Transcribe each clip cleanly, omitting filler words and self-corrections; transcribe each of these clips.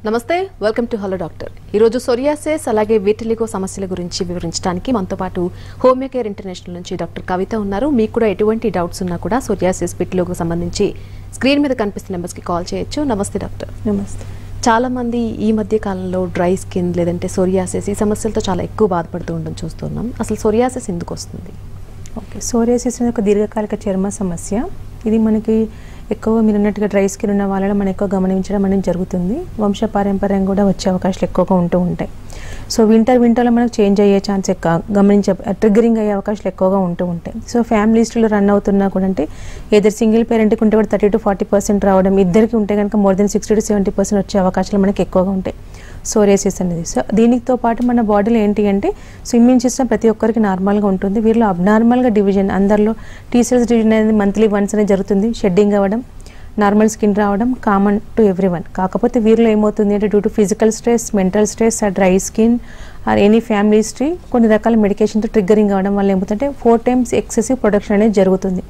నమస్తే, welcome to hello doctor. ఈరోజు psoriasis అలాగే విటిలిగో సమస్యల గురించి వివరించడానికి మనతో పాటు హోమియో కేర్ ఇంటర్నేషనల్ నుంచి డాక్టర్ కవిత ఉన్నారు. మీకు కూడా ఎటువంటి డౌట్స్ ఉన్నా కూడా సోరియాసిస్ విటిలిగో సంబంధించి స్క్రీన్ మీద కనిపిస్తున్న నెంబర్స్కి కాల్ చేయొచ్చు. నమస్తే డాక్టర్. నమస్తే. చాలా మంది ఈ మధ్య కాలంలో డ్రై స్కిన్ లేదంటే సోరియాసిస్ ఈ సమస్యలతో చాలా ఎక్కువ బాధపడుతూ ఉండడం చూస్తున్నాం. అసలు సోరియాసిస్ ఎందుకు వస్తుంది? ఓకే, సోరియాసిస్ అనేది ఒక దీర్ఘకాలిక చర్మ సమస్య. ఇది మనకి ఎక్కువ మీరు అన్నట్టుగా డ్రై స్కిన్ ఉన్న వాళ్ళని మనం ఎక్కువ గమనించడం అనేది జరుగుతుంది. వంశపారంపర్యంగా కూడా వచ్చే అవకాశాలు ఎక్కువగా ఉంటూ ఉంటాయి. సో వింటర్లో మనకు చేంజ్ అయ్యే ఛాన్స్ ఎక్కువ ట్రిగ్గరింగ్ అయ్యే అవకాశాలు ఎక్కువగా ఉంటూ ఉంటాయి. సో ఫ్యామిలీ హిస్టరీలో రన్ అవుతున్నా కూడా అంటే ఏదైనా సింగిల్ పేరెంట్కి ఉంటే కూడా 30 to 40% రావడం, ఇద్దరికి ఉంటే కనుక మోర్ దెన్ 60 to 70% వచ్చే అవకాశాలు మనకి ఎక్కువగా ఉంటాయి సోరియాసిస్ అనేది. సో దీనితో పాటు మన బాడీలో ఏంటి అంటే సో ఇమ్యూన్ సిస్టమ్ ప్రతి ఒక్కరికి నార్మల్గా ఉంటుంది. వీరిలో అబ్నార్మల్గా డివిజన్, అందరిలో టీ సెల్స్ డివిజన్ అనేది మంత్లీ వన్స్ అనేది జరుగుతుంది. షెడ్డింగ్ అవ్వడం, నార్మల్ స్కిన్ రావడం కామన్ టు ఎవ్రీవన్. కాకపోతే వీరిలో ఏమవుతుంది అంటే due to physical stress, mental stress, dry skin or any family history కొన్ని రకాల మెడికేషన్తో ట్రిగ్గరింగ్ అవ్వడం వల్ల ఏమవుతుందంటే 4 times ఎక్సెసివ్ ప్రొడక్షన్ అనేది జరుగుతుంది.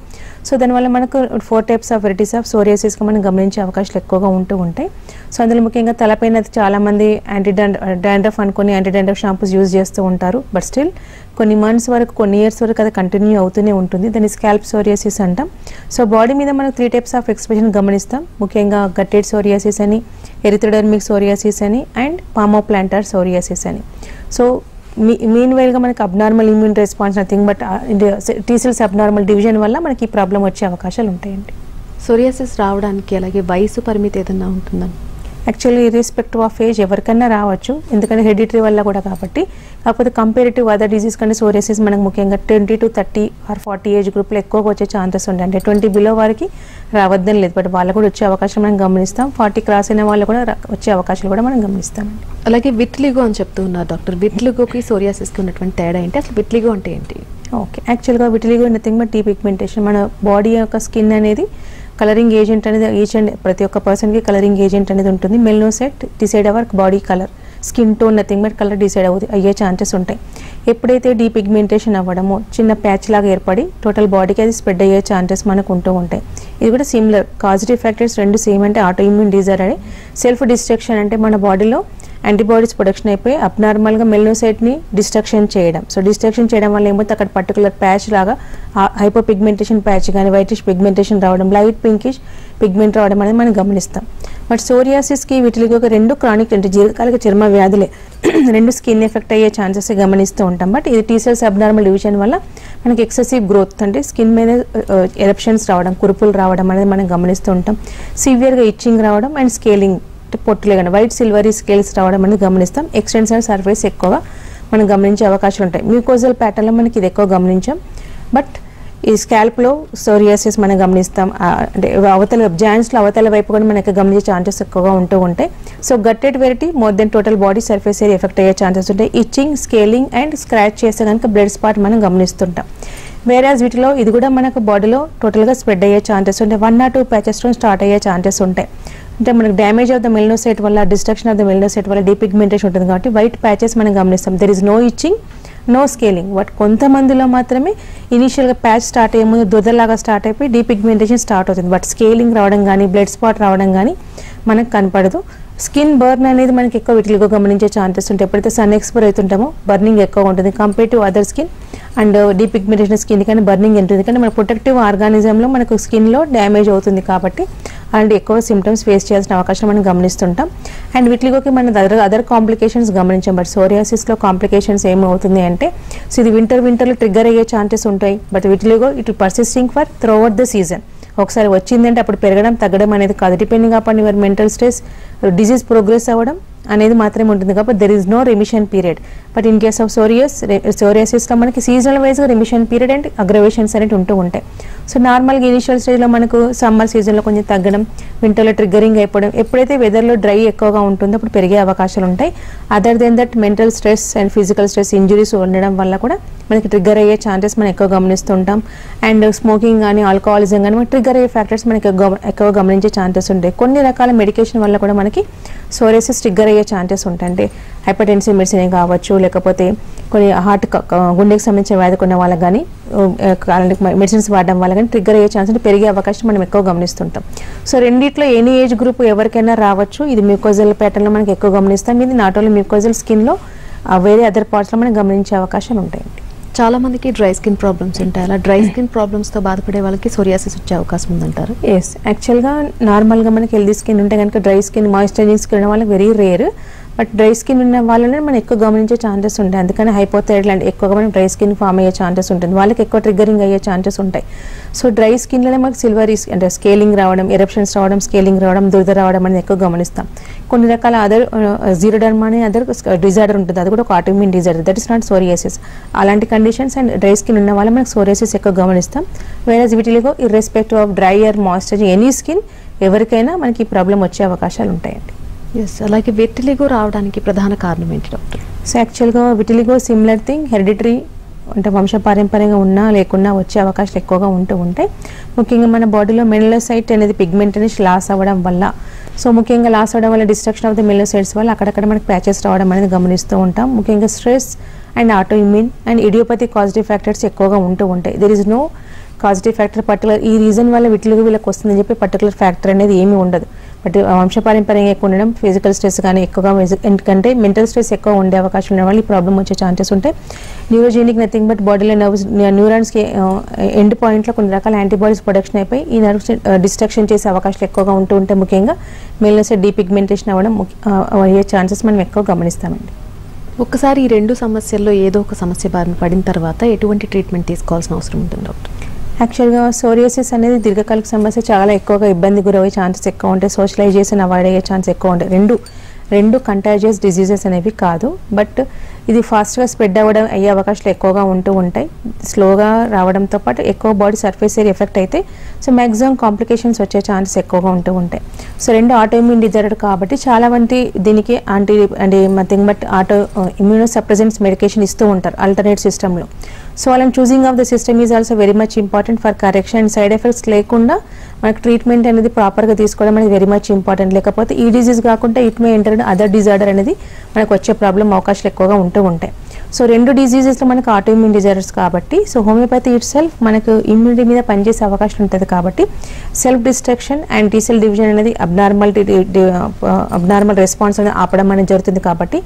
సో దానివల్ల మనకు 4 types ఆఫ్ వెరైటీస్ ఆఫ్ సోరియాసిస్గా మనం గమనించే అవకాశాలు ఎక్కువగా ఉంటూ ఉంటాయి. సో అందులో ముఖ్యంగా తలపైన చాలామంది డాండ్రఫ్ అనుకుని యాంటీ డాండ్రఫ్ షాంపూస్ యూజ్ చేస్తూ ఉంటారు. బట్ స్టిల్ కొన్ని మంత్స్ వరకు, కొన్ని ఇయర్స్ వరకు అది కంటిన్యూ అవుతూనే ఉంటుంది. దాన్ని స్కాల్ప్ సోరియాసిస్ అంటాం. సో బాడీ మీద మనం 3 types ఆఫ్ ఎక్స్ప్రెషన్ గమనిస్తాం. ముఖ్యంగా గట్టెడ్ సోరియాసిస్ అని, ఎరిథ్రోడర్మిక్ సోరియాసిస్ అని అండ్ పామోప్లాంటార్ సోరియాసిస్ అని. సో మీన్ వైల్గా మనకి abnormal immune response nothing but T cells abnormal division వల్ల మనకి ఈ ప్రాబ్లం వచ్చే అవకాశాలు ఉంటాయండి. సోరియాసిస్ రావడానికి అలాగే వయసు పరిమితి ఏదైనా ఉంటుందని? యాక్చువల్లీ ఇర్రెస్పెక్టివ్ ఆఫ్ ఏజ్ ఎవరికైనా రావచ్చు, ఎందుకంటే హెరిడిటరీ వల్ల కూడా కాబట్టి. కాకపోతే కంపేరిటివ్ అదర్ డిజీజ్ కంటే సోరియాసిస్ మనకు ముఖ్యంగా 20 to 30 or 40 ఏజ్ గ్రూప్లో ఎక్కువగా వచ్చే ఛాన్సెస్ ఉంటాయి. అంటే 20 బిలో వారికి రావద్దని లేదు, బట్ వాళ్ళు కూడా వచ్చే అవకాశం మనం గమనిస్తాం. 40 క్రాస్ అయిన వాళ్ళు కూడా వచ్చే అవకాశాలు కూడా మనం గమనిస్తామండి. అలాగే విటిలిగో అని చెప్తూ ఉన్నారు డాక్టర్. విటిలిగోకి సోరియాసిస్కి ఉన్నటువంటి తేడా ఏంటి? అసలు విటిలిగో అంటే ఏంటి? ఓకే, యాక్చువల్గా vitiligo nothing but depigmentation. మన బాడీ యొక్క స్కిన్ అనేది కలరింగ్ ఏజెంట్ అనేది ఈచ్ అండ్ ప్రతి ఒక్క పర్సన్కి కలరింగ్ ఏజెంట్ అనేది ఉంటుంది. Melanocyte decide our body colour, skin tone nothing but colour decide అయ్యే ఛాన్సెస్ ఉంటాయి. ఎప్పుడైతే డీపిగ్మెంటేషన్ అవ్వడమో చిన్న ప్యాచ్ లాగా ఏర్పడి టోటల్ బాడీకి అది స్ప్రెడ్ అయ్యే ఛాన్సెస్ మనకు ఉంటూ ఉంటాయి. ఇది కూడా సిమిలర్ కాజిటివ్ ఫ్యాక్టర్స్ రెండు సేమ్. అంటే ఆటో ఇమ్యూన్ డిజార్డర్ అని సెల్ఫ్ డిస్ట్రక్షన్ అంటే మన బాడీలో యాంటీబాడీస్ ప్రొడక్షన్ అయిపోయి అబ్నార్మల్గా మెలనోసైట్ని డిస్ట్రక్షన్ చేయడం. సో డిస్ట్రక్షన్ చేయడం వల్ల ఏమవుతుంది అక్కడ పర్టికులర్ ప్యాచ్ లాగా హైపో పిగ్మెంటేషన్ ప్యాచ్ కానీ వైటిష్ పిగ్మెంటేషన్ రావడం, లైట్ పింకిష్ పిగ్మెంట్ రావడం అనేది మనం గమనిస్తాం. బట్ సోరియాసిస్కి వీటికి ఒక రెండు క్రానిక్ అంటే దీర్ఘకాలిక చర్మ వ్యాధులే, రెండు స్కిన్ ఎఫెక్ట్ అయ్యే ఛాన్సెస్ గమనిస్తూ ఉంటాం. బట్ ఇది టీ సెల్స్ అబ్నార్మల్ డివిజన్ వల్ల మనకి ఎక్సెసివ్ గ్రోత్ అంటే స్కిన్ మీద ఎరప్షన్స్ రావడం, కురుపులు రావడం అనేది మనం గమనిస్తూ ఉంటాం. సివియర్గా ఇచ్చింగ్ రావడం అండ్ స్కేలింగ్ పొట్టులే కానీ వైట్ సిల్వరీ స్కేల్స్ రావడం అనేది గమనిస్తాం. ఎక్స్టెన్షన్ సర్ఫేస్ ఎక్కువగా మనం గమనించే అవకాశాలు ఉంటాయి. మ్యూకోజల్ ప్యాటర్న్లో మనకి ఇది ఎక్కువ గమనించాం. బట్ ఈ స్కాల్ప్లో సోరియాసిస్ మనం గమనిస్తాం. అంటే అవతల జాయింట్స్లో అవతల వైపు కూడా మనకి గమనించే ఛాన్సెస్ ఎక్కువగా ఉంటూ ఉంటాయి. So గట్టెడ్ variety more than total body surface area effect అయ్యే ఛాన్సెస్ ఉంటాయి. ఇచ్చింగ్, స్కేలింగ్ అండ్ స్క్రాచ్ చేస్తే కనుక బ్లడ్ స్పాట్ మనం గమనిస్తుంటాం. వేరేస్ వీటిలో ఇది కూడా మనకు బాడీలో టోటల్గా స్ప్రెడ్ అయ్యే ఛాన్సెస్ ఉంటాయి. 1 or 2 ప్యాచెస్తో స్టార్ట్ అయ్యే ఛాన్సెస్ ఉంటాయి. అంటే మనకు డ్యామేజ్ ఆఫ్ ద మెలనోసైట్ వల్ల, డిస్ట్రక్షన్ ఆఫ్ ద మెలనోసైట్ వల్ల డీపిగ్మెంటేషన్ ఉంటుంది కాబట్టి వైట్ ప్యాచెస్ మనం గమనిస్తాం. There is no itching, no scaling. But కొంతమందిలో మాత్రమే ఇనీషియల్గా ప్యాచ్ స్టార్ట్ అయ్యే ముందు దురదలాగా స్టార్ట్ అయిపోయి డీపిగ్మెంటేషన్ స్టార్ట్ అవుతుంది. బట్ స్కేలింగ్ రావడం కానీ బ్లడ్ స్పాట్ రావడం కానీ మనకు కనపడదు. స్కిన్ బర్న్ అనేది మనకి ఎక్కువ విటిలిగో గమనించే ఛాన్సెస్ ఉంటాయి. ఎప్పుడైతే సన్ ఎక్స్పోజ్ అవుతుంటామో బర్నింగ్ ఎక్కువ ఉంటుంది compare to other skin. And depigmentation skin కానీ బర్నింగ్ ఉంటుంది, కానీ మన ప్రొటెక్టివ్ ఆర్గానిజంలో మనకు స్కిన్లో డ్యామేజ్ అవుతుంది కాబట్టి అలాంటి ఎక్కువ సిమ్టమ్స్ ఫేస్ చేయాల్సిన అవకాశం మనం గమనిస్తుంటాం. అండ్ విటిలిగోకి మన అదర్ కాంప్లికేషన్స్ గమనించాం. బట్ సోరియాసిస్లో కాంప్లికేషన్స్ ఏమవుతుంది అంటే సో ఇది వింటర్లో ట్రిగ్గర్ అయ్యే ఛాన్సెస్ ఉంటాయి. But vitiligo it persisting for throughout the season. ఒకసారి వచ్చిందంటే అప్పుడు పెరగడం తగ్గడం అనేది కాదు. Depending upon your mental stress, disease progress అవ్వడం అనేది మాత్రమే ఉంటుంది కాబట్టి there is no remission period. But in case of సోరియాసిస్లో మనకి సీజనల్ వైజ్గా రెమిషన్ పీరియడ్ అండ్ అగ్రవేషన్స్ అనేవి ఉంటూ ఉంటాయి. సో నార్మల్గా ఇనిషియల్ స్టేజ్లో మనకు సమ్మర్ సీజన్లో కొంచెం తగ్గడం, వింటర్లో ట్రిగ్గరింగ్ అయిపోవడం, ఎప్పుడైతే వెదర్లో డ్రై ఎక్కువగా ఉంటుందో అప్పుడు పెరిగే అవకాశాలు ఉంటాయి. Other than that mental stress and physical stress injuries ఉండడం వల్ల కూడా మనకి ట్రిగ్గర్ అయ్యే ఛాన్సెస్ మనం ఎక్కువ గమనిస్తుంటాం. అండ్ స్మోకింగ్ కానీ ఆల్కహాలిజం కానీ మనకి ట్రిగ్గర్ అయ్యే ఫ్యాక్టర్స్ మనకి ఎక్కువ గమనించే ఛాన్సెస్ ఉంటాయి. కొన్ని రకాల మెడికేషన్ వల్ల కూడా మనకి సోరియాసిస్ ట్రిగ్గర్ అయ్యే ఛాన్సెస్ ఉంటాయి. అంటే హైపర్టెన్సివ్ మెడిసిన్ కావచ్చు, లేకపోతే కొన్ని హార్ట్ గుండెకి సంబంధించిన వ్యాధి ఉన్న వాళ్ళకి కానీ మెడిసిన్స్ వాడడం వల్ల కానీ ట్రిగ్గర్ అయ్యే ఛాన్స్ అంటే పెరిగే అవకాశం మనం ఎక్కువ గమనిస్తుంటాం. సో రెండిట్లో ఎనీ ఏజ్ గ్రూప్ ఎవరికైనా రావచ్చు. ఇది మ్యూకోజల్ ప్యాటర్న్లో మనకి ఎక్కువ గమనిస్తాం. ఇది నాట్ ఓన్లీ మ్యూకోజల్ స్కిన్లో వేరే అదర్ పార్ట్స్లో మనం గమనించే అవకాశాలు ఉంటాయండి. చాలా మందికి డ్రై స్కిన్ ప్రాబ్లమ్స్ ఉంటాయి. అలా డ్రై స్కిన్ ప్రాబ్లమ్స్తో బాధపడే వాళ్ళకి సోరియాసిస్ వచ్చే అవకాశం ఉందంటారు? ఎస్, యాక్చువల్గా నార్మల్గా మనకి హెల్దీ స్కిన్ ఉంటే కనుక డ్రై స్కిన్, మాయిశ్చరైజింగ్ స్కిన్ ఉన్న వాళ్ళకి very rare. But dry skin ఉన్న వాళ్ళని మనం ఎక్కువ గమనించే ఛాన్సెస్ ఉంటాయి. అందుకని హైపోథైరాయిడ్ లాంటి ఎక్కువగా మనం డ్రై స్కిన్ ఫామ్ అయ్యే ఛాన్సెస్ ఉంటుంది. వాళ్ళకి ఎక్కువ ట్రిగ్గరింగ్ అయ్యే ఛాన్సెస్ ఉంటాయి. సో డ్రై స్కిన్లోనే మనకి సిల్వరీ అంటే స్కేలింగ్ రావడం, ఎరప్షన్స్ రావడం, స్కేలింగ్ రావడం, దురద రావడం అనేది ఎక్కువ గమనిస్తాం. కొన్ని రకాల అదర్ జీరోడర్మా అనే అదర్ డిజార్డర్ ఉంటుంది. అది కూడా ఒక autoimmune disorder, that is not psoriasis. అలాంటి కండిషన్స్ అండ్ డ్రై స్కిన్ ఉన్న వాళ్ళు మనకి సోరియాసిస్ ఎక్కువ గమనిస్తాం. వేరేజ్ వీటిలో irrespective of dry or moisturizing any skin ఎవరికైనా మనకి ఈ ప్రాబ్లం వచ్చే అవకాశాలు ఉంటాయండి. ఎస్, అలాగే విటిలిగో రావడానికి ప్రధాన కారణం ఏంటి డాక్టర్? సో యాక్చువల్గా విటిలిగో సిమిలర్ థింగ్, హెరిడిటరీ అంటే వంశపారంపర్యంగా ఉన్నా లేకున్నా వచ్చే అవకాశాలు ఎక్కువగా ఉంటాయి. ముఖ్యంగా మన బాడీలో మెలనోసైట్ అనేది పిగ్మెంట్ అనేది లాస్ అవ్వడం వల్ల, సో ముఖ్యంగా లాస్ అవ్వడం వల్ల డిస్ట్రక్షన్ ఆఫ్ ద మెలనోసైట్స్ వల్ల అక్కడక్కడ మనకి ప్యాచెస్ రావడం అనేది గమనిస్తూ ఉంటాం. ముఖ్యంగా stress and autoimmune and idiopathic causative factors ఎక్కువగా ఉంటాయి. There is no causative factor particular ఈ రీజన్ వల్ల వీళ్ళకి వస్తుందని చెప్పి పర్టికులర్ ఫ్యాక్టర్ అనేది ఏమీ ఉండదు. బట్ వంశపారంపర్యంగా ఎక్కువ ఉండడం, ఫిజికల్ స్ట్రెస్ కానీ ఎక్కువగా, ఎందుకంటే మెంటల్ స్ట్రెస్ ఎక్కువ ఉండే అవకాశం ఉన్న వాళ్ళు ఈ ప్రాబ్లం వచ్చే ఛాన్సెస్ ఉంటాయి. న్యూరోజెనిక్ నథింగ్ బట్ బాడీలో న్యూరాన్స్కి ఎండ్ పాయింట్లో కొన్ని రకాల యాంటీబాడీస్ ప్రొడక్షన్ అయిపోయి ఈ నర్వ్స్ డిస్ట్రక్షన్ చేసే అవకాశాలు ఎక్కువగా ఉంటాయి. ముఖ్యంగా మెలనోసైట్ డీపిగ్మెంటేషన్ అవ్వడం అయ్యే ఛాన్సెస్ మనం ఎక్కువ గమనిస్తామండి. ఒక్కసారి ఈ రెండు సమస్యల్లో ఏదో ఒక సమస్య బారిన పడిన తర్వాత ఎటువంటి ట్రీట్మెంట్ తీసుకోవాల్సిన అవసరం ఉంటుంది డాక్టర్? యాక్చువల్గా సోరియాసిస్ అనేది దీర్ఘకాలిక సమస్య, చాలా ఎక్కువగా ఇబ్బంది గురయ్యే ఛాన్సెస్ ఎక్కువ ఉంటాయి. సోషలైజేషన్ అవాయిడ్ అయ్యే ఛాన్స్ ఎక్కువ ఉంటాయి. రెండు కంటాజియస్ డిజీజెస్ అనేవి కాదు, బట్ ఇది ఫాస్ట్గా స్ప్రెడ్ అయ్యే అవకాశాలు ఎక్కువగా ఉంటాయి. స్లోగా రావడంతో పాటు ఎక్కువ బాడీ సర్ఫేస్ ఏరియా ఎఫెక్ట్ అయితే సో మ్యాక్సిమం కాంప్లికేషన్స్ వచ్చే ఛాన్సెస్ ఎక్కువగా ఉంటాయి. సో రెండు ఆటోఇమ్యూన్ డిజార్డర్ కాబట్టి చాలా మంది దీనికి nothing but immuno suppressants medication ఇస్తూ ఉంటారు ఆల్టర్నేట్ సిస్టంలో. సో వాళ్ళని choosing of the system is also very much important for correction and side effects లేకుండా మనకు ట్రీట్మెంట్ అనేది ప్రాపర్గా తీసుకోవడం అనేది వెరీ మచ్ ఇంపార్టెంట్. లేకపోతే ఈ డిజీజ్ కాకుండా it may enter other disorder అనేది మనకు వచ్చే ప్రాబ్లం అవకాశాలు ఎక్కువగా ఉంటాయి. సో రెండు డిజీజెస్లో మనకు ఆటోఇమ్యూన్ డిజార్డర్స్ కాబట్టి సో హోమియోపతి ఇట్ సెల్ఫ్ మనకు ఇమ్యూనిటీ మీద పనిచేసే అవకాశం ఉంటుంది. కాబట్టి self destruction and T cell division అనేది అబ్నార్మల్ రెస్పాన్స్ అనేది ఆపడం అనేది జరుగుతుంది. కాబట్టి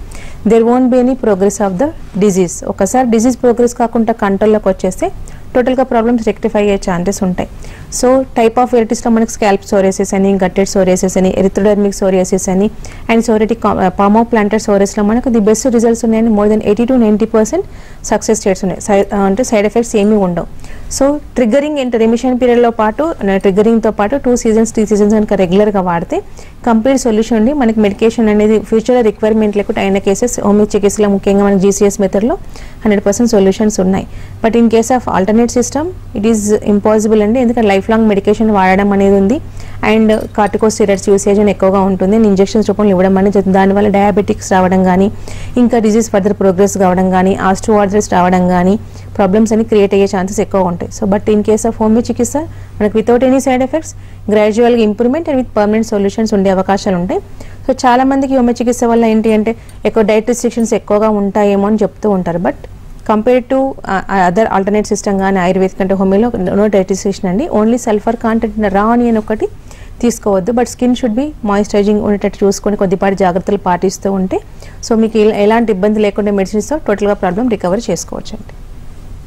there won't be any progress of the disease. ఒకసారి డిజీజ్ ప్రోగ్రెస్ కాకుండా కంట్రోల్లోకి వచ్చేస్తే టోటల్గా ప్రాబ్లమ్స్ రెక్టిఫై అయ్యే ఛాన్సెస్ ఉంటాయి. సో టైప్ ఆఫ్ వెరైటీస్లో మనకి స్కాల్ప్ సోరియాసిస్ అని, గట్టెడ్ సోరియాసిస్ అని, ఎరిథ్రోడర్మిక్ సోరియాసిస్ అని అండ్ సోరియాటిక్ పామోప్లాంటర్ సోరియాసిస్లో మనకు ది బెస్ట్ రిజల్ట్స్ ఉన్నాయని more than 80 to 90% success rates ఉన్నాయి. అంటే సైడ్ ఎఫెక్ట్స్ ఏమీ ఉండవు. సో ట్రిగ్గరింగ్ అంటే రెమిషన్ పీరియడ్లో పాటు ట్రిగ్గరింగ్తో పాటు 2 seasons 3 seasons కనుక రెగ్యులర్గా వాడితే కంప్లీట్ సొల్యూషన్ ఉండి మనకి మెడికేషన్ అనేది ఫ్యూచర్లో రిక్వైర్మెంట్ లేకుండా అయిన కేసెస్ హోమియో చికిత్సలో ముఖ్యంగా మనకి GCS మెథడ్లో 100% సొల్యూషన్స్ ఉన్నాయి. But in case of alternate system it is impossible అండి. ఎందుకంటే లైఫ్ లాంగ్ మెడికేషన్ వాడడం అనేది ఉంది అండ్ కార్టికోస్టెరాయిడ్స్ యూసేజ్ అని ఎక్కువగా ఉంటుంది. ఇంజెక్షన్స్ రూపంలో ఇవ్వడం అనేది జరుగుతుంది. దానివల్ల డయాబెటిక్స్ రావడం కానీ, ఇంకా డిజీజ్ ఫర్దర్ ప్రోగ్రెస్ కావడం కానీ, ఆస్టియోఆర్థరైటిస్ రావడం కానీ ప్రాబ్లమ్స్ అని క్రియేట్ అయ్యే ఛాన్సెస్ ఎక్కువ ఉంటాయి. So but in case of homeo చికిత్స మనకు వితౌట్ ఎనీ సైడ్ ఎఫెక్ట్స్ గ్రాడ్యువల్గా improvement and with permanent solutions ఉండే అవకాశాలు ఉంటాయి. సో చాలా మందికి హోమియో చికిత్స వల్ల ఏంటి అంటే ఎక్కువ డైట్ రిస్ట్రిక్షన్స్ ఎక్కువగా ఉంటాయేమో అని చెప్తూ ఉంటారు. But compare to other alternate system కానీ ఆయుర్వేదిక్ అంటే హోమియోలో నో డైట్ రిస్ట్రిక్షన్ అండి. ఓన్లీ సల్ఫర్ కాంటెంట్ రా ఆనియన్ ఒకటి తీసుకోవద్దు. But skin should be moisturising ఉండేటట్టు చూసుకొని కొద్దిపాటి జాగ్రత్తలు పాటిస్తూ ఉంటే సో మీకు ఎలాంటి ఇబ్బంది లేకుండా మెడిసిన్స్తో టోటల్గా ప్రాబ్లం రికవర్ చేసుకోవచ్చు అండి.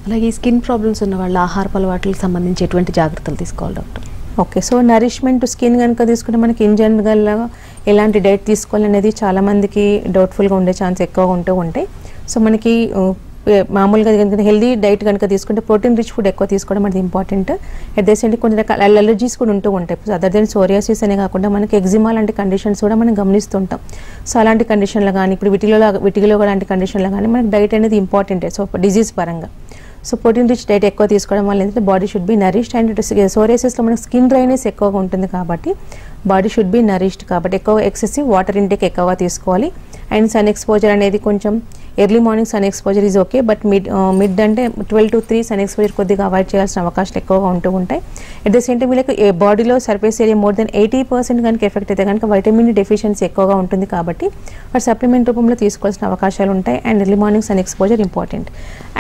అలాగే ఈ స్కిన్ ప్రాబ్లమ్స్ ఉన్న వాళ్ళ ఆహారపు అలవాట్లకు సంబంధించి ఎటువంటి జాగ్రత్తలు తీసుకోవాలి doctor? Okay, so nourishment skin కనుక తీసుకుంటే మనకి ఇన్ జనరల్గా ఎలాంటి డైట్ తీసుకోవాలనేది చాలామందికి డౌట్ఫుల్గా ఉండే ఛాన్స్ ఎక్కువగా ఉంటాయి. సో మనకి మామూలుగా కనుక హెల్దీ డైట్ కనుక తీసుకుంటే ప్రోటీన్ రిచ్ ఫుడ్ ఎక్కువ తీసుకోవడం అనేది ఇంపార్టెంట్. అట్ ద సేమ్ కొన్ని రకాల అలర్జీస్ కూడా ఉంటాయి. అదర్ దెన్ సోరియాసిస్ అనే కాకుండా మనకి ఎగ్జిమా లాంటి కండిషన్స్ కూడా మనం గమనిస్తుంటాం. సో అలాంటి కండిషన్లో కానీ ఇప్పుడు విటిలో లాంటి కండిషన్లో కానీ మనకి డైట్ అనేది ఇంపార్టెంటే సో డిజీజ్ పరంగా. సో ప్రోటీన్ రిచ్ డైట్ ఎక్కువ తీసుకోవడం వల్ల ఏంటంటే body should be nourished and సోరియాసిస్లో మనకి స్కిన్ డ్రైనెస్ ఎక్కువగా ఉంటుంది కాబట్టి బాడీ షుడ్ బి నరిష్డ్. కాబట్టి ఎక్కువ ఎక్సెసివ్ వాటర్ ఇంటేక్ ఎక్కువగా తీసుకోవాలి అండ్ సన్ ఎక్స్పోజర్ అనేది కొంచెం early morning sun exposure is okay, but mid అంటే 12 to 3 సన్ ఎక్స్పోజర్ కొద్దిగా అవాయిడ్ చేయాల్సిన అవకాశాలు ఎక్కువగా ఉంటూ ఉంటాయి. అట్ ద సేమ్ టైం వీళ్ళకి బాడీలో సర్ఫేస్ ఏరియా మోర్ దెన్ 80% కనుక ఎఫెక్ట్ అయితే కనుక వైటమిన్ డి డెఫిషియన్సీ ఎక్కువగా ఉంటుంది కాబట్టి వాటి సప్లిమెంట్ రూపంలో తీసుకోవాల్సిన అవకాశాలు ఉంటాయి. And early morning sun exposure important.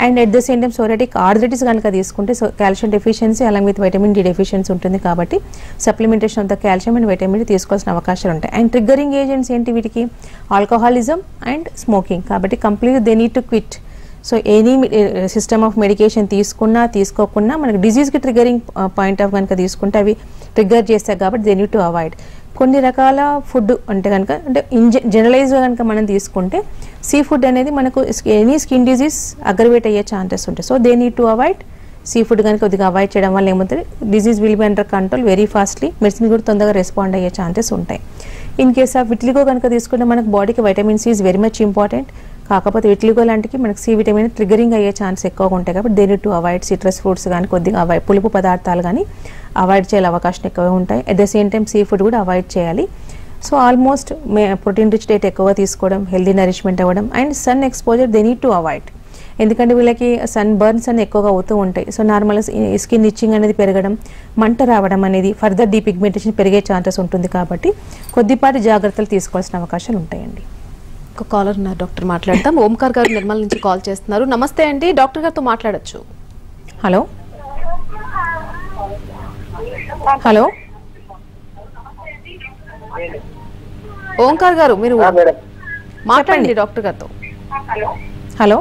And at the same time psoriatic arthritis కనుక తీసుకుంటే calcium deficiency along with vitamin D deficiency ఉంటుంది కాబట్టి supplementation of the calcium and vitamin D తీసుకోవాల్సిన అవకాశాలు ఉంటాయి. అండ్ ట్రిగ్గరింగ్ ఏజెంట్స్ ఏంటి వీటికి? Alcoholism and smoking. కాబట్టి complete they need to quit. So any system of medication తీసుకున్నా తీసుకోకున్నా మనకి డిజీజ్కి ట్రిగ్గరింగ్ పాయింట్ ఆఫ్ కనుక తీసుకుంటే అవి ట్రిగ్గర్ చేస్తాయి కాబట్టి దే నీడ్ టు అవాయిడ్. కొన్ని రకాల ఫుడ్ అంటే కనుక అంటే జనరలైజ్గా కనుక మనం తీసుకుంటే సీ ఫుడ్ అనేది మనకు ఎనీ స్కిన్ డిజీజ్ అగ్రవేట్ అయ్యే ఛాన్సెస్ ఉంటాయి. So they need to avoid. Sea food కనుక కొద్దిగా అవాయిడ్ చేయడం వల్ల ఏమవుతుంది, disease will be under control very fastly, medicine కూడా తొందరగా రెస్పాండ్ అయ్యే ఛాన్సెస్ ఉంటాయి. ఇన్ కేస్ ఆఫ్ విటిలిగో కనుక తీసుకుంటే మనకు బాడీకి vitamin C is very much important. కాకపోతే విటిలిగో లాంటికి మనకి సి విటమిన్ ట్రిగరింగ్ అయ్యే ఛాన్స్ ఎక్కువగా ఉంటాయి కాబట్టి they need to avoid. Citrus fruits కానీ కొద్దిగా అవాయిడ్, పులుపు పదార్థాలు కానీ అవాయిడ్ చేయాలి అవకాశం ఎక్కువగా ఉంటాయి. At the same time sea food కూడా అవాయిడ్ చేయాలి. So almost protein rich diet ఎక్కువగా తీసుకోవడం, హెల్దీ నరిష్మెంట్ అవ్వడం and sun exposure they need to avoid. ఎందుకంటే వీళ్ళకి సన్ బర్న్స్ అని ఎక్కువగా అవుతూ ఉంటాయి. సో నార్మల్గా స్కిన్ ఇచ్చింగ్ అనేది పెరగడం, మంట రావడం అనేది ఫర్దర్ డీపిగ్మెంటేషన్ పెరిగే ఛాన్సెస్ ఉంటుంది కాబట్టి కొద్దిపాటి జాగ్రత్తలు తీసుకోవాల్సిన అవకాశాలు ఉంటాయండి. ఒక కాలర్ ఉన్నారు డాక్టర్, మాట్లాడతాం. ఓంకార్ గారు నిర్మల్ నుంచి కాల్ చేస్తున్నారు. నమస్తే అండి, డాక్టర్ గారితో మాట్లాడొచ్చు. హలో హలో ఓంకార్ గారు మీరు మాట్లాడండి డాక్టర్ గారితో. హలో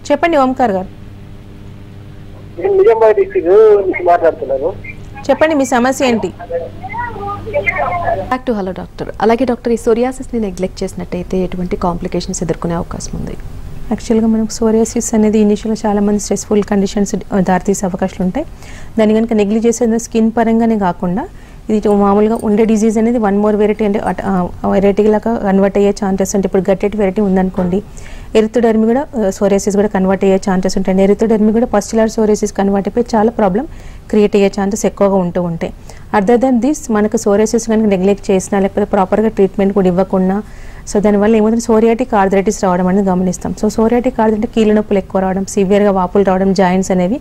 చెప్పండి ఓంకార్ గారు. మాట్లాడుతున్నాను, చెప్పండి మీ సమస్య ఏంటి? Back to hello doctor. అలాగే డాక్టర్, ఈ సోరియాసిస్ ని నెగ్లెక్ట్ చేసినట్టయితే ఎటువంటి కాంప్లికేషన్స్ ఎదుర్కొనే అవకాశం ఉంది? యాక్చువల్గా మనకు సోరియాసిస్ అనేది ఇనిషియల్గా చాలామంది స్ట్రెస్ఫుల్ కండిషన్స్ దారితీసే అవకాశాలు ఉంటాయి. దాన్ని కనుక నెగ్లెక్ట్ చేసే స్కిన్ పరంగానే కాకుండా ఇది మామూలుగా ఉండే డిజీజ్ అనేది వన్ మోర్ వెరైటీ అంటే వెరైటీలాగా కన్వర్ట్ అయ్యే ఛాన్సెస్ ఉంటాయి. ఇప్పుడు గట్టెట్ వెరైటీ ఉందనుకోండి, ఎరిథోడెర్మీ కూడా సోరియాసిస్ కూడా కన్వర్ట్ అయ్యే ఛాన్సెస్ ఉంటాయి. ఎరిథోడెర్మీ కూడా పస్టులర్ సోరియాసిస్ కన్వర్ట్ అయిపోయి చాలా ప్రాబ్లం క్రియేట్ అయ్యే ఛాన్సెస్ ఎక్కువగా ఉంటూ ఉంటాయి. అదర్ దెన్ దిస్ మనకు సోరియాసిస్ కనుక నెగ్లెక్ట్ చేసినా లేకపోతే ప్రాపర్గా ట్రీట్మెంట్ కూడా ఇవ్వకుండా సో దానివల్ల ఏమవుతుంది, సోరియాటిక్ ఆర్థరైటిస్ రావడం అనేది గమనిస్తాం. సో సోరియాటిక్ ఆర్థరైటిస్ కీళ్ళ నొప్పులు ఎక్కువ రావడం, సివియర్గా వాపులు రావడం, జాయింట్స్ అనేవి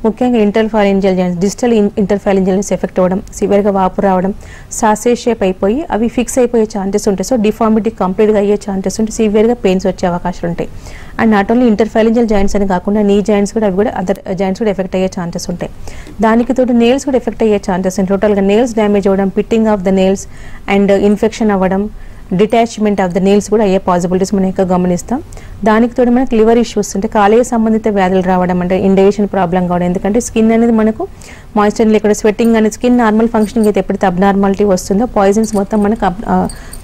ముఖ్యంగా ఇంటర్ఫారెంజియల్ జాయింట్స్, డిజిటల్ ఇంటర్ఫారెంజియల్ జాయింట్స్ ఎఫెక్ట్ అవ్వడం, సివియర్గా వాపు రావడం, సాసేజ్ షేప్ అయిపోయి అవి ఫిక్స్ అయిపోయే ఛాన్సెస్ ఉంటాయి. సో డిఫార్మిటీ కంప్లీట్గా అయ్యే ఛాన్సెస్ ఉంటాయి, సివియర్గా పెయిన్స్ వచ్చే అవకాశాలు ఉంటాయి. అండ్ నాట్ ఓన్లీ ఇంటర్ఫారెంజియల్ జాయింట్స్ అని కాకుండా నీ జాయింట్స్ కూడా అవి కూడా అదర్ జాయింట్స్ కూడా ఎఫెక్ట్ అయ్యే ఛాన్సెస్ ఉంటాయి. దానికి తోడు నెయిల్స్ కూడా ఎఫెక్ట్ అయ్యే ఛాన్సెస్ ఉంటాయి. టోటల్గా నెయిల్స్ డ్యామేజ్ అవ్వడం, pitting of the nails and infection అవ్వడం, డిటాచ్మెంట్ ఆఫ్ ద నెయిల్స్ కూడా అయ్యే పాసిబిలిటీస్ మనం ఎక్కువ గమనిస్తాం. దానికి తోడు మనకు లివర్ ఇష్యూస్ అంటే కాలేయ సంబంధిత వ్యాధులు రావడం, అంటే ఇండైజెషన్ ప్రాబ్లం కావడం. ఎందుకంటే స్కిన్ అనేది మనకు మాయిశ్చర్ లేకుండా స్వెట్టింగ్ అనేది స్కిన్ నార్మల్ ఫంక్షనింగ్ అయితే ఎప్పుడైతే అబ్నార్మాలిటీ వస్తుందో పాయిజన్స్ మొత్తం మనకు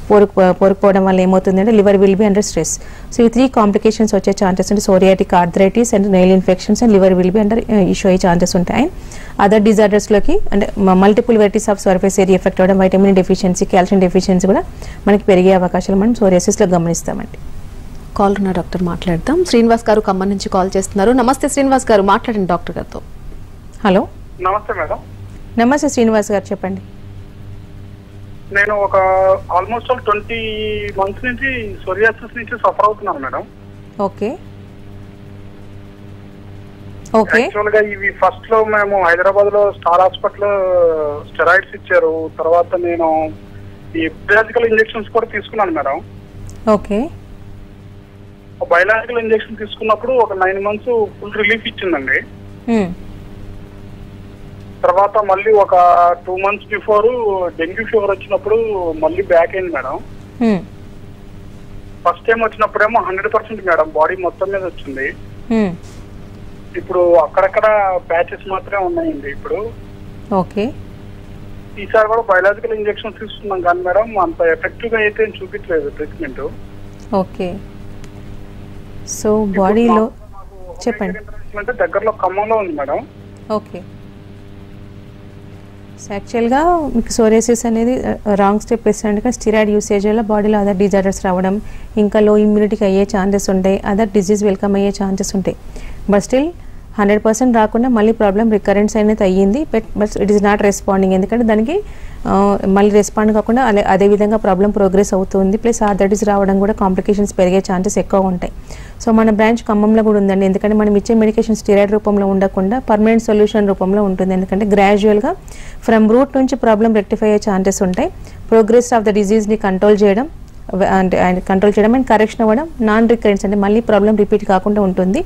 పోరుకుపోవడం వల్ల ఏమవుతుందంటే liver will be under stress. So ఈ 3 కాంప్లికేషన్స్ వచ్చే ఛాన్సెస్ అంటే psoriatic arthritis and nail infections and liver will be under issue అయ్యే ఛాన్సెస్ ఉంటాయి. అదర్ డిజార్డర్స్లోకి అంటే multiple varieties of surface area effect అవ్వడం, వైటమిన్ డెఫిషియన్సీ, కాల్షియం డెఫిషియన్సీ కూడా మనకి పెరిగే అవకాశాలు మనం సోరియాసిస్లో గమనిస్తామండి. కాల్ ఉన్న డాక్టర్ మాట్లాడదాం. శ్రీనివాస్ గారు ఖమ్మం నుంచి కాల్ చేస్తున్నారు. నమస్తే శ్రీనివాస్ గారు, మాట్లాడండి డాక్టర్ గారితో. హలో నమస్తే మేడం. నమస్తే శ్రీనివాస్ గారు, చెప్పండి. నేను ఒక ఆల్మోస్ట్ 20 months నుంచి సోరియాసిస్ నుంచి సఫర్ అవుతున్నాను మేడం. Okay okay. యాక్చువల్ గా ఇవి ఫస్ట్ లో మేము హైదరాబాద్ లో స్టార్ హాస్పిటల్ స్టెరాయిడ్స్ ఇచ్చారు. తర్వాత నేను ఈ బయాలజికల్ ఇంజెక్షన్స్ కూడా తీసుకున్నాను మేడం. ఓకే. బయాలజికల్ ఇంజెక్షన్ తీసుకున్నప్పుడు ఒక 9 months ఫుల్ రిలీఫ్ ఇచ్చిందండి. తర్వాత మళ్ళీ ఒక 2 months బిఫోర్ డెంగ్యూ ఫీవర్ వచ్చినప్పుడు మళ్ళీ బ్యాక్ అయింది మేడం. ఫస్ట్ టైం వచ్చినప్పుడేమో 100% మేడం బాడీ మొత్తం మీద వచ్చింది. ఇప్పుడు అక్కడక్కడ ప్యాచెస్ మాత్రమే ఉన్నాయండి. ఇప్పుడు ఓకే. ఈసారి కూడా బయాలజికల్ ఇంజెక్షన్ తీసుకున్నాం కానీ మేడం అంత ఎఫెక్టివ్ గా అయితే చూపించలేదు ట్రీట్మెంట్. ఓకే. సో బాడీలో చెప్పండి. అంటే దగ్గరలో ఖమ్మంలో ఉంది మేడం. ఓకే. సో యాక్చువల్గా మీకు సోరియాసిస్ అనేది రాంగ్ స్టెప్ వేసినట్టుగా స్టిరాయిడ్ యూసేజ్ వల్ల బాడీలో అదర్ డిజార్డర్స్ రావడం, ఇంకా లో ఇమ్యూనిటీకి అయ్యే ఛాన్సెస్ ఉంటాయి, అదర్ డిజీజ్ వెల్కమ్ అయ్యే ఛాన్సెస్ ఉంటాయి. బట్ స్టిల్ 100% రాకుండా మళ్ళీ ప్రాబ్లం రికరెన్స్ అనేది అయ్యింది, but it is not responding. ఎందుకంటే దానికి మళ్ళీ రెస్పాండ్ కాకుండా అదే విధంగా ప్రాబ్లం ప్రోగ్రెస్ అవుతుంది, ప్లస్ ఆర్థరైటిస్ రావడం కూడా కాంప్లికేషన్స్ పెరిగే ఛాన్సెస్ ఎక్కువ ఉంటాయి. సో మన బ్రాంచ్ ఖమ్మంలో కూడా ఉందండి. ఎందుకంటే మనం ఇచ్చే మెడికేషన్ స్టెరాయిడ్ రూపంలో ఉండకుండా పర్మనెంట్ సొల్యూషన్ రూపంలో ఉంటుంది. ఎందుకంటే గ్రాడ్యువల్గా ఫ్రమ్ రూట్ నుంచి ప్రాబ్లం రెక్టిఫై అయ్యే ఛాన్సెస్ ఉంటాయి. ప్రోగ్రెస్ ఆఫ్ ద డిజీజ్ని కంట్రోల్ చేయడం అండ్ కరెక్షన్ అవ్వడం, నాన్ రికరెన్స్ అంటే మళ్ళీ ప్రాబ్లం రిపీట్ కాకుండా ఉంటుంది.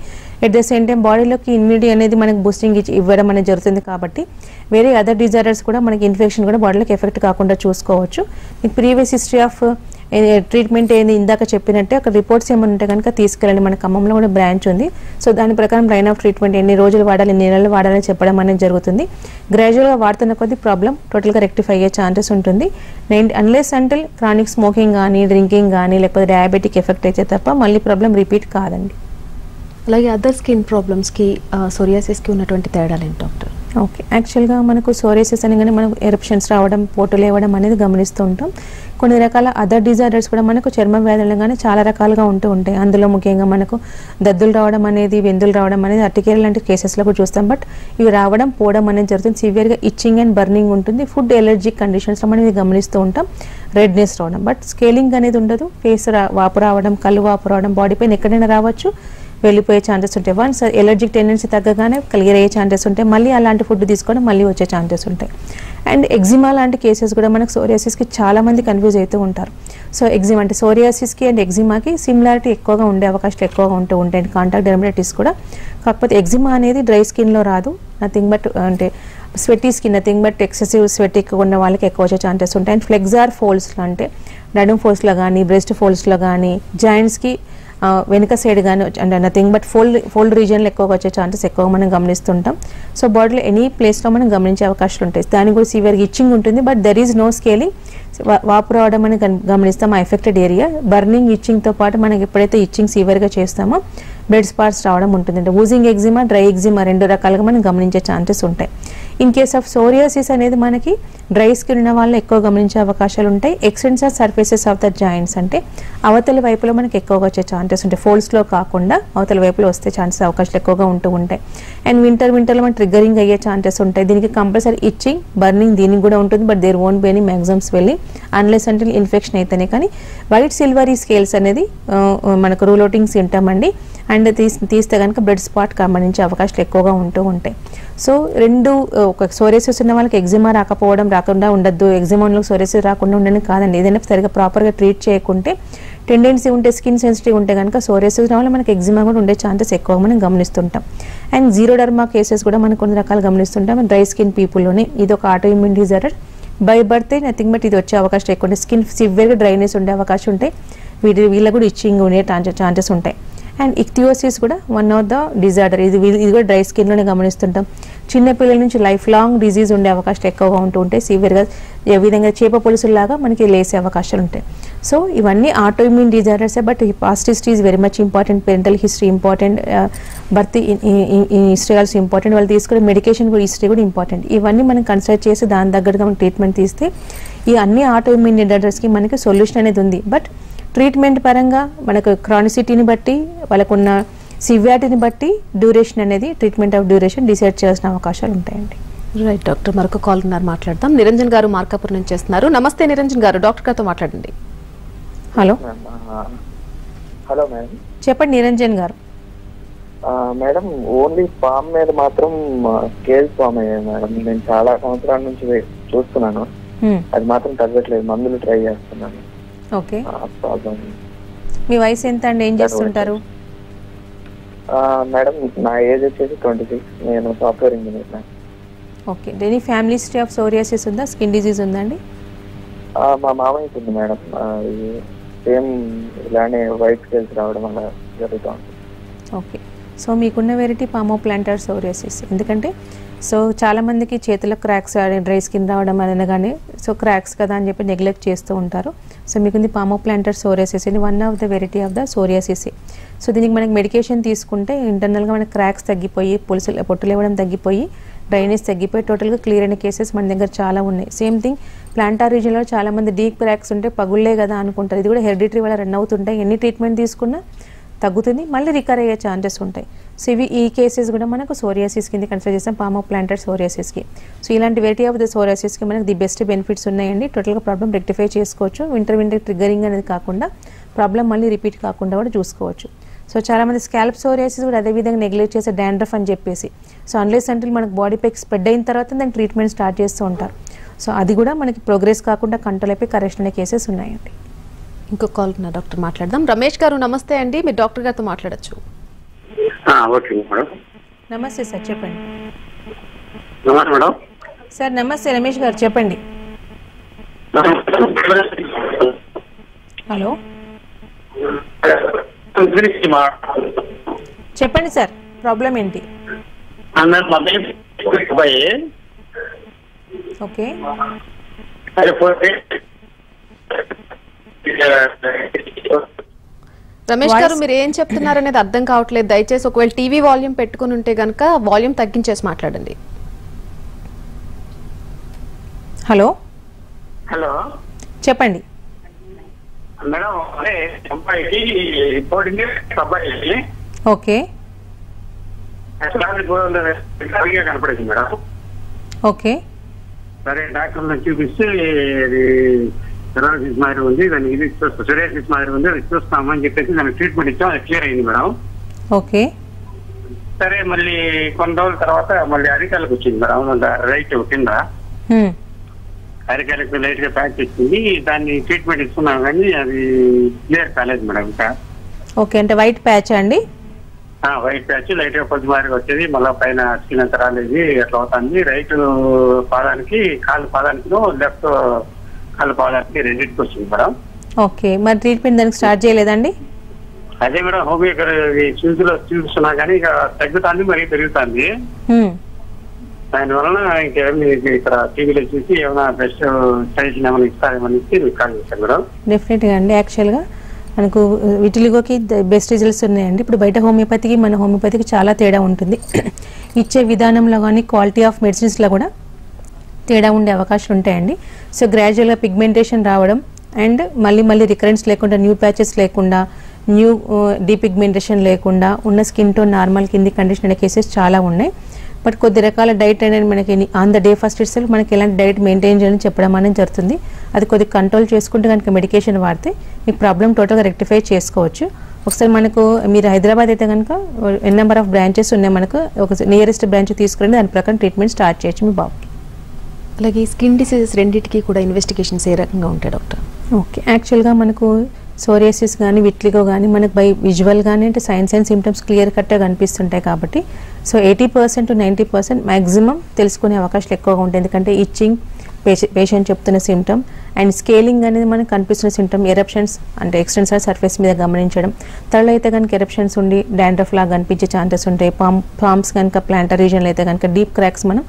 ఎట్ ద సేమ్ టైం బాడీలోకి ఇమ్యూనిటీ అనేది మనకు బూస్టింగ్ ఇవ్వడం అనేది జరుగుతుంది. కాబట్టి వేరే అదర్ డిజార్డర్స్ కూడా మనకి ఇన్ఫెక్షన్ కూడా బాడీలోకి ఎఫెక్ట్ కాకుండా చూసుకోవచ్చు. మీకు ప్రీవియస్ హిస్టరీ ఆఫ్ ట్రీట్మెంట్ ఏంది ఇందాక చెప్పినట్టే అక్కడ రిపోర్ట్స్ ఏమైనా ఉంటే కనుక తీసుకెళ్ళండి. మన ఖమ్మంలో కూడా బ్రాంచ్ ఉంది. సో దాని ప్రకారం లైన్ ఆఫ్ ట్రీట్మెంట్ ఎన్ని రోజులు వాడాలి, ఎన్ని నెలలు వాడాలని చెప్పడం అనేది జరుగుతుంది. గ్రాడ్యువల్గా వాడుతున్న కొద్ది ప్రాబ్లం టోటల్గా రెక్టిఫై అయ్యే ఛాన్సెస్ ఉంటుంది. అన్లెస్ అంటిల్ క్రానిక్ స్మోకింగ్ కానీ డ్రింకింగ్ కానీ లేకపోతే డయాబెటిక్ ఎఫెక్ట్ అయితే తప్ప మళ్ళీ ప్రాబ్లం రిపీట్ కాదండి. అలాగే అదర్ స్కిన్ ప్రాబ్లమ్స్కి సోరియాసిస్కి ఉన్నటువంటి తేడాలు ఏంటి డాక్టర్? ఓకే, యాక్చువల్గా మనకు సోరియాసిస్ అనగానే మనకు ఎరప్షన్స్ రావడం, పోటు లేవడం అనేది గమనిస్తూ ఉంటాం. కొన్ని రకాల అదర్ డిజార్డర్స్ కూడా మనకు చర్మ వ్యాధులు కానీ చాలా రకాలుగా ఉంటూ ఉంటాయి. అందులో ముఖ్యంగా మనకు దద్దులు రావడం అనేది, వెందులు రావడం అనేది అర్టికేరియల్ లాంటి కేసెస్లో కూడా చూస్తాం. బట్ ఇవి రావడం పోవడం అనేది జరుగుతుంది. సివియర్గా ఇచ్చింగ్ అండ్ బర్నింగ్ ఉంటుంది. ఫుడ్ ఎలర్జిక్ కండిషన్స్లో మనం ఇది గమనిస్తూ ఉంటాం. రెడ్నెస్ రావడం, బట్ స్కేలింగ్ అనేది ఉండదు. ఫేస్ వాపు రావడం, కళ్ళు వాపు రావడం, బాడీ పైన ఎక్కడైనా రావచ్చు, వెళ్ళిపోయే ఛాన్సెస్ ఉంటాయి. వన్స్ ఎలర్జిక్ టెండెన్సీ తగ్గగానే క్లియర్ అయ్యే ఛాన్సెస్ ఉంటాయి. మళ్ళీ అలాంటి ఫుడ్ తీసుకోవడం మళ్ళీ వచ్చే ఛాన్సెస్ ఉంటాయి. అండ్ ఎగ్జిమా లాంటి కేసెస్ కూడా మనకు సోరియాసిస్కి చాలామంది కన్ఫ్యూజ్ అవుతూ ఉంటారు. సో ఎగ్జిమా అంటే సోరియాసిస్కి అండ్ ఎగ్జిమాకి సిమిలారిటీ ఎక్కువగా ఉండే అవకాశాలు ఎక్కువగా ఉంటూ ఉంటాయి. కాంటాక్ట్ డెర్మటైటిస్ కూడా. కాకపోతే ఎగ్జిమా అనేది డ్రై స్కిన్లో రాదు. నథింగ్ బట్ అంటే sweaty skin, nothing but excessive sweat ఎక్కువ ఉన్న వాళ్ళకి ఎక్కువ వచ్చే ఛాన్సెస్ ఉంటాయి. అండ్ ఫ్లెక్సార్ ఫోల్డ్స్లో అంటే నడుము ఫోల్డ్స్లో కానీ బ్రెస్ట్ ఫోల్డ్స్లో కానీ జాయింట్స్కి వెనుక సైడ్ కానీ అంటే నథింగ్ బట్ ఫోల్డ్ రీజియన్లో ఎక్కువగా వచ్చే ఛాన్సెస్ ఎక్కువ మనం గమనిస్తుంటాం. సో బాడీలో ఎనీ ప్లేస్లో మనం గమనించే అవకాశాలు ఉంటాయి. దానికి కూడా సివియర్గా ఇచ్చింగ్ ఉంటుంది, but there is no scaling. వాపు రావడం అని గమనిస్తాం ఆ ఎఫెక్టెడ్ ఏరియా. బర్నింగ్, ఇచ్చింగ్తో పాటు మనకి ఎప్పుడైతే ఇచ్చింగ్ సివియర్గా చేస్తామో బ్లడ్ స్పాట్స్ రావడం ఉంటుంది. అంటే ఊజింగ్ ఎగ్జిమా, డ్రై ఎగ్జిమా రెండు రకాలుగా మనం గమనించే ఛాన్సెస్ ఉంటాయి. ఇన్ కేస్ ఆఫ్ సోరియాసిస్ అనేది మనకి డ్రై స్కిన్ ఉన్న వాళ్ళు ఎక్కువ గమనించే అవకాశాలు ఉంటాయి. Extensor surfaces of the joints అంటే అవతల వైపులో మనకి ఎక్కువగా వచ్చే ఛాన్సెస్ ఉంటాయి. ఫోల్డ్స్లో కాకుండా అవతల వైపులో వస్తే ఛాన్సెస్ అవకాశాలు ఎక్కువగా ఉంటూ ఉంటాయి. అండ్ వింటర్లో మనం ట్రిగ్గరింగ్ అయ్యే ఛాన్సెస్ ఉంటాయి. దీనికి కంపల్సరీ ఇచ్చింగ్, బర్నింగ్ దీనికి కూడా ఉంటుంది. But there won't be any maximums వెళ్ళి అన్లెస్ అంటే ఇన్ఫెక్షన్ అయితేనే. కానీ వైట్ సిల్వరీ స్కేల్స్ అనేది మనకు రూల్ అవుటింగ్ సింటమ్ అండి. అండ్ తీస్తే కనుక బ్లడ్ స్పాట్ గమనించే అవకాశాలు ఎక్కువగా ఉంటూ ఉంటాయి. సో రెండు ఒక సోరియాసిస్ ఉన్న వాళ్ళకి ఎగ్జిమా రాకుండా ఉండద్దు, ఎగ్జిమాలో సోరియాసిస్ రాకుండా ఉండని కాదండి. ఏదైనా సరిగ్గా ప్రాపర్గా ట్రీట్ చేయకుంటే టెండెన్సీ ఉంటే, స్కిన్ సెన్సిటివ్ ఉంటే కనుక సోరియాసిస్ వల్ల మనకి ఎగ్జిమా కూడా ఉండే ఛాన్సెస్ ఎక్కువ మనం గమనిస్తుంటాం. అండ్ జీరోడర్మా కేసెస్ కూడా మనం కొన్ని రకాలు గమనిస్తుంటాం. డ్రై స్కిన్ పీపుల్లోనే ఇది ఒక auto immune disorder. By birth nothing but ఇది వచ్చే అవకాశం ఎక్కువ ఉంటాయి. స్కిన్ సివియర్గా డ్రైనెస్ ఉండే అవకాశం ఉంటాయి. వీళ్ళకి కూడా ఇచ్చింగ్ ఉండే ఛాన్సెస్ ఉంటాయి. అండ్ ఇక్థియోసిస్ కూడా వన్ ఆఫ్ ద డిజార్డర్. ఇది కూడా డ్రై స్కిన్లోనే గమనిస్తుంటాం. చిన్నపిల్లల నుంచి లైఫ్ లాంగ్ డిజీజ్ ఉండే అవకాశాలు ఎక్కువగా ఉంటూ ఉంటాయి. సివియర్గా ఏ విధంగా చేప పులుసులాగా మనకి లేసే అవకాశాలు ఉంటాయి. సో ఇవన్నీ ఆటో ఇమ్యూన్ డిజార్డర్సే. But past history is very much important. Parental history important, birth history also important. వాళ్ళు తీసుకునే మెడికేషన్ కూడా హిస్టరీ కూడా ఇంపార్టెంట్. ఇవన్నీ మనం కన్సిడర్ చేసి దాని తగ్గట్టుగా మనం ట్రీట్మెంట్ తీస్తే ఈ అన్ని ఆటో ఇమ్యూన్ డిజార్డర్స్కి మనకి సొల్యూషన్ అనేది ఉంది. బట్ ట్రీట్మెంట్ పరంగా మనకు క్రానిసిటీని బట్టి, వాళ్ళకున్న సివియారిటీని బట్టి డ్యూరేషన్ అనేది ట్రీట్మెంట్ ఆఫ్ డ్యూరేషన్ డిసైడ్ చేయాల్సిన అవకాశాలు ఉంటాయండి. రైట్ డాక్టర్, మరొక కాల్ ఉన్నారు, మాట్లాడదాం. నిరంజన్ గారు మార్కాపూర్ నుంచి చేస్తున్నారు. నమస్తే నిరంజన్ గారు, డాక్టర్ గారితో మాట్లాడండి. హలో హలో మేడం, చెప్పండి నిరంజన్ గారు. మేడం ఓన్లీ ఫామ్ మీద మాత్రం స్కేల్స్ ఫామ్ అయ్యాయి మేడం. నేను చాలా సంవత్సరాల నుంచి చూస్తున్నాను, అది మాత్రం తగ్గట్లేదు. మందులు ట్రై చేస్తున్నాను. ఓకే, మీ వయసు ఎంత అండి? ఏం చేస్తుంటారు? మేడం నా ఏజ్ వచ్చేసి 26. నేను software engineer. Okay, any family history of psoriasis ఉందా? స్కిన్ డిజీజ్ ఉందండి? మా మామయ్యకి ఉంది మేడం. సేమ్ ఇలానే వైట్ స్కేల్స్ రావడం అలా జరుగుతూ ఉంటుంది. ఓకే, సో మీకున్న వెరైటీ పామోప్లాంటర్ సోరియాసిస్. ఎందుకంటే సో చాలామందికి చేతుల క్రాక్స్, డ్రై స్కిన్ రావడం అనేది కానీ సో క్రాక్స్ కదా అని చెప్పి నెగ్లెక్ట్ చేస్తూ ఉంటారు. సో మీకుంది పామోప్లాంటర్ సోరియాసిస్ ఇది one of the variety of the psoriasis. So దీనికి మనకి మెడికేషన్ తీసుకుంటే ఇంటర్నల్గా మనకి క్రాక్స్ తగ్గిపోయి, పొట్టులు ఇవ్వడం తగ్గిపోయి, డ్రైనేజ్ తగ్గిపోయి టోటల్గా క్లియర్ అయిన కేసెస్ మన దగ్గర చాలా ఉన్నాయి. సేమ్ థింగ్ ప్లాంటార్ రీజియన్లో చాలామంది డీప్ క్రాక్స్ ఉంటే పగుళ్ళే కదా అనుకుంటారు. ఇది కూడా హెరిడిటరీ వల్ల రన్ అవుతుంటాయి. ఎన్ని ట్రీట్మెంట్ తీసుకున్నా తగ్గుతుంది, మళ్ళీ రికవర్ అయ్యే ఛాన్సెస్ ఉంటాయి. సో ఈ కేసెస్ కూడా మనకు సోరియాసిస్ కింద కన్సిడర్ చేస్తాం, పామ్ ఆఫ్ ప్లాంటెడ్ సోరియాసిస్కి. సో ఇలాంటి వెరైటీ ఆఫ్ ద సోరియాసిస్కి మనకు ది బెస్ట్ బెనిఫిట్స్ ఉన్నాయండి. టోటల్గా ప్రాబ్లం రెక్టిఫై చేసుకోవచ్చు. వింటర్ ట్రిగ్గరింగ్ అనేది కాకుండా ప్రాబ్లం మళ్ళీ రిపీట్ కాకుండా కూడా చూసుకోవచ్చు. సో చాలామంది స్కాల్ప్ సోరియాసిస్ కూడా అదేవిధంగా నెగ్లెక్ట్ చేసే డాండ్రఫ్ అని చెప్పేసి, సో అన్లెస్ అంటిల్ మనకు బాడీ పైకి స్ప్రెడ్ అయిన తర్వాత దానికి ట్రీట్మెంట్ స్టార్ట్ చేస్తూ ఉంటారు. సో అది కూడా మనకి ప్రోగ్రెస్ కాకుండా కంట్రోల్ అయిపోయి కరెక్షన్ అనే కేసెస్ ఉన్నాయండి. ఇంకొక కాల్ ఉన్న డాక్టర్ మాట్లాడదాం. రమేష్ గారు నమస్తే అండి, మీరు డాక్టర్ గారితో మాట్లాడచ్చు. Okay madam. నమస్తే సార్, చెప్పండి. నమస్తే మేడం. సార్ నమస్తే, రమేష్ గారు చెప్పండి. హలో, చెప్పండి సార్, ప్రాబ్లం ఏంటి? ఓకే, రమేష్ గారు మీరు ఏం చెప్తున్నారు అనేది అర్థం కావట్లేదు. దయచేసి ఒకవేళ టీవీ వాల్యూమ్ పెట్టుకుని ఉంటే గనక వాల్యూమ్ తగ్గించేసి మాట్లాడండి. హలో హలో, చెప్పండి. మేడం అదే అబ్బాయికి రిపోర్టింగ్ అబ్బాయి ఓకే కనపడింది మేడం. ఓకే, సరే డాక్టర్ చూపిస్తే ఇది సెరాసిస్ మాదిరి ఉంది, దానికి ఇది సోరియాసిస్ మాదిరి ఉంది, అది చూస్తామని చెప్పేసి దానికి ట్రీట్మెంట్ ఇచ్చాం. అది క్లియర్ అయింది మేడం. ఓకే, సరే మళ్ళీ కొన్ని రోజుల తర్వాత మళ్ళీ అరికాలకు వచ్చింది మేడం, రైట్ కింద అరికాలకు లైట్ గా ప్యాచ్ వచ్చింది. దాన్ని ట్రీట్మెంట్ ఇస్తున్నాం కానీ అది క్లియర్ కాలేదు మేడం ఇంకా. ఓకే, అంటే వైట్ ప్యాచ్ అండి? వైట్ ప్యాచ్ లైట్ గా కొద్ది మాదిరిగా వచ్చేది, మళ్ళీ పైన స్కిన్ అంతా రాలేదు, అట్లా అవుతుంది. రైట్ పాదానికి కాలు పాదానికి లెఫ్ట్ కాలు పాదానికి రెండింటికి వచ్చింది మేడం. ఓకే, మరి ట్రీట్మెంట్ దానికి స్టార్ట్ చేయలేదండి? అదే మేడం హోమియోపతి చూస్తున్నా కానీ ఇక తగ్గుతుంది, మరి పెరుగుతుంది. దానివలన ఇంకేమి ఇక్కడ టీవీలో చూసి ఏమైనా బెస్ట్ సజెషన్ ఏమైనా ఇస్తారేమని మీకు కాల్ చేశాను మేడం. డెఫినెట్గా అండి. యాక్చువల్గా మనకు విటిలిగోకి బెస్ట్ రిజల్ట్స్ ఉన్నాయండి. ఇప్పుడు బయట హోమియోపతికి మన హోమియోపతికి చాలా తేడా ఉంటుంది. ఇచ్చే విధానంలో కానీ క్వాలిటీ ఆఫ్ మెడిసిన్స్లో కూడా తేడా ఉండే అవకాశాలు ఉంటాయండి. సో గ్రాడ్యువల్గా పిగ్మెంటేషన్ రావడం అండ్ మళ్ళీ రికరెన్స్ లేకుండా, న్యూ ప్యాచెస్ లేకుండా, న్యూ డీపిగ్మెంటేషన్ లేకుండా ఉన్న స్కిన్ టోన్ నార్మల్ కింది కండిషన్ అనే కేసెస్ చాలా ఉన్నాయి. బట్ కొద్ది రకాల డైట్ అనేది మనకి on the day first it self మనకి ఎలాంటి డైట్ మెయింటైన్ చేయాలని చెప్పడం అనేది జరుగుతుంది. అది కొద్దిగా కంట్రోల్ చేసుకుంటే కనుక మెడికేషన్ వాడితే మీ ప్రాబ్లం టోటల్గా రెక్టిఫై చేసుకోవచ్చు. ఒకసారి మనకు మీరు హైదరాబాద్ అయితే కనుక ఎన్ నెంబర్ ఆఫ్ బ్రాంచెస్ ఉన్నాయి, మనకు ఒక నియరెస్ట్ బ్రాంచ్ తీసుకుని దాని ప్రకారం ట్రీట్మెంట్ స్టార్ట్ చేయొచ్చు మీ బాబుకి. అలాగే స్కిన్ డిసీజెస్ రెండింటికి కూడా ఇన్వెస్టిగేషన్స్ ఏ రకంగా ఉంటాయి డాక్టర్? ఓకే, యాక్చువల్గా మనకు సోరియాసిస్ కానీ విట్లిగో కానీ మనకు బై విజువల్ కానీ అంటే సైన్స్ అండ్ సిమ్టమ్స్ క్లియర్ కట్గా కనిపిస్తుంటాయి కాబట్టి సో 80% to 90% మ్యాక్సిమం తెలుసుకునే అవకాశాలు ఎక్కువగా ఉంటాయి. ఎందుకంటే ఇచ్చింగ్ పేషెంట్ చెప్తున్న సిమ్టమ్ అండ్ స్కేలింగ్ అనేది మనకు కనిపిస్తున్న సిమ్టమ్, ఎరప్షన్స్ అంటే ఎక్స్టెన్సర్ సర్ఫేస్ మీద గమనించడం, తలలో అయితే కనుక ఎరప్షన్స్ ఉండి డాండ్రఫ్ లాగా కనిపించే ఛాన్సెస్ ఉంటాయి. పామ్స్ కనుక ప్లాంటర్ రీజన్లో అయితే కనుక డీప్ క్రాక్స్ మనం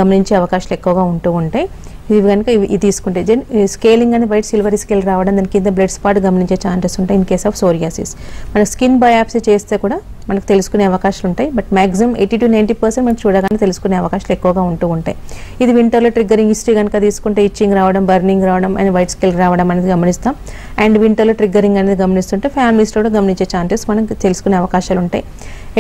గమనించే అవకాశాలు ఎక్కువగా ఉంటూ ఉంటాయి. ఇవి కనుక ఇవి తీసుకుంటే స్కేలింగ్ అని వైట్ సిల్వరీ స్కేల్ రావడం, దాని కింద బ్లడ్ స్పాట్ గమనించే ఛాన్సెస్ ఉంటాయి. ఇన్ కేస్ ఆఫ్ సోరియాసిస్ మన స్కిన్ బయాప్సీ చేస్తే కూడా మనకు తెలుసుకునే అవకాశాలు ఉంటాయి. బట్ మాక్సిమం 80 to 90% మనకు చూడగానే తెలుసుకునే అవకాశాలు ఎక్కువగా ఉంటూ ఉంటాయి. ఇది వింటర్లో ట్రిగ్గరింగ్ హిస్టరీ కనుక తీసుకుంటే ఇచ్చింగ్ రావడం, బర్నింగ్ రావడం అండ్ వైట్ స్కేల్ రావడం అనేది గమనిస్తాం. అండ్ వింటర్లో ట్రిగ్గరింగ్ అనేది గమనిస్తుంటే ఫ్యామిలీస్లో కూడా గమనించే ఛాన్సెస్ మనకు తెలుసుకునే అవకాశాలు ఉంటాయి.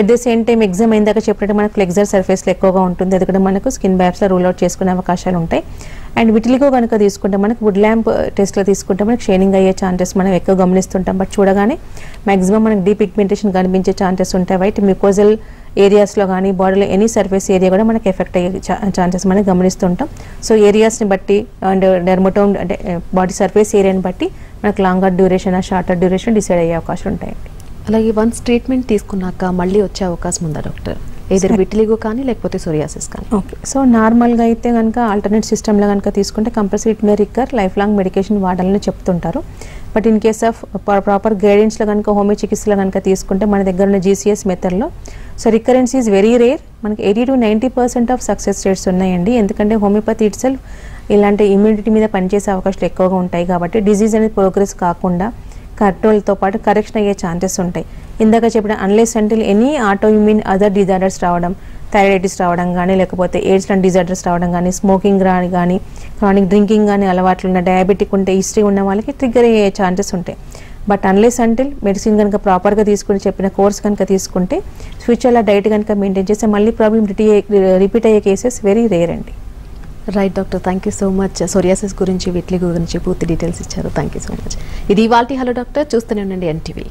At the same time exam అయిందాక చెప్పినట్టు మనకు ఫ్లెక్సర్ సర్ఫేస్లో ఎక్కువగా ఉంటుంది, అది కూడా మనకు స్కిన్ బయాప్సీలో రూల్ అవుట్ చేసుకునే అవకాశాలు ఉంటాయి. అండ్ విటిలిగో కనుక తీసుకుంటే మనకు వుడ్ ల్యాంప్ టెస్ట్లో తీసుకుంటే మనకు షైనింగ్ అయ్యే ఛాన్సెస్ మనం ఎక్కువ గమనిస్తుంటాం. బట్ చూడగానే మాక్సిమం మనకు డీపిగ్మెంటేషన్ కనిపించే ఛాన్సెస్ ఉంటాయి. వైట్ మ్యూకోజల్ ఏరియాస్లో కానీ బాడీలో ఎనీ సర్ఫేస్ ఏరియా కూడా మనకు ఎఫెక్ట్ అయ్యే ఛాన్సెస్ మనం గమనిస్తుంటాం. సో ఏరియాస్ని బట్టి అండ్ డెర్మటోమ్ అంటే బాడీ సర్ఫేస్ ఏరియాని బట్టి మనకు longer duration shorter duration decide అయ్యే అవకాశం ఉంటాయండి. అలాగే వన్స్ ట్రీట్మెంట్ తీసుకున్నాక మళ్ళీ వచ్చే అవకాశం ఉందా డాక్టర్? ఏదైనా విటిలిగో కానీ లేకపోతే సోరియాసిస్ కానీ? ఓకే, సో నార్మల్గా అయితే కనుక ఆల్టర్నేట్ సిస్టమ్లో కనుక తీసుకుంటే compulsory it may recur, life long medication వాడాలని చెప్తుంటారు. But in case of proper గైడెన్స్లో కనుక హోమియో చికిత్సలో కనుక తీసుకుంటే మన దగ్గర ఉన్న GCS మెథడ్లో so recurrence is very rare. మనకి 80 to 90% ఆఫ్ సక్సెస్ రేట్స్ ఉన్నాయండి. ఎందుకంటే హోమియోపతి ఇట్ సెల్ఫ్ ఇలాంటి ఇమ్యూనిటీ మీద పనిచేసే అవకాశాలు ఎక్కువగా ఉంటాయి కాబట్టి డిజీజ్ అనేది ప్రోగ్రెస్ కాకుండా కంట్రోల్తో పాటు కరెక్షన్ అయ్యే ఛాన్సెస్ ఉంటాయి. ఇందాక చెప్పిన unless until any auto immune other disorders రావడం, థైరాయిటిస్ రావడం కానీ లేకపోతే ఎయిడ్స్ లాంటి డిజార్డర్స్ రావడం కానీ, స్మోకింగ్ కానీ క్రానిక్ డ్రింకింగ్ కానీ అలవాట్లు ఉన్న, డయాబెటిక్ ఉంటే హిస్టరీ ఉన్న వాళ్ళకి ట్రిగ్గర్ అయ్యే ఛాన్సెస్ ఉంటాయి. బట్ అన్లెస్ అంటిల్ మెడిసిన్ కనుక ప్రాపర్గా తీసుకుని చెప్పిన కోర్స్ కనుక తీసుకుంటే ఫ్యూచర్లో డైట్ కనుక మెయింటైన్ చేస్తే మళ్ళీ ప్రాబ్లం రిపీట్ అయ్యే కేసెస్ వెరీ రేర్ అండి. Right doctor, thank you so much. Psoriasis గురించి, విట్లిగో గురించి పూర్తి డీటెయిల్స్ ఇచ్చారు. Thank you so much. ఇది ఇవాల్టి హలో డాక్టర్. చూస్తూనే ఉండండి ఎన్టీవీ.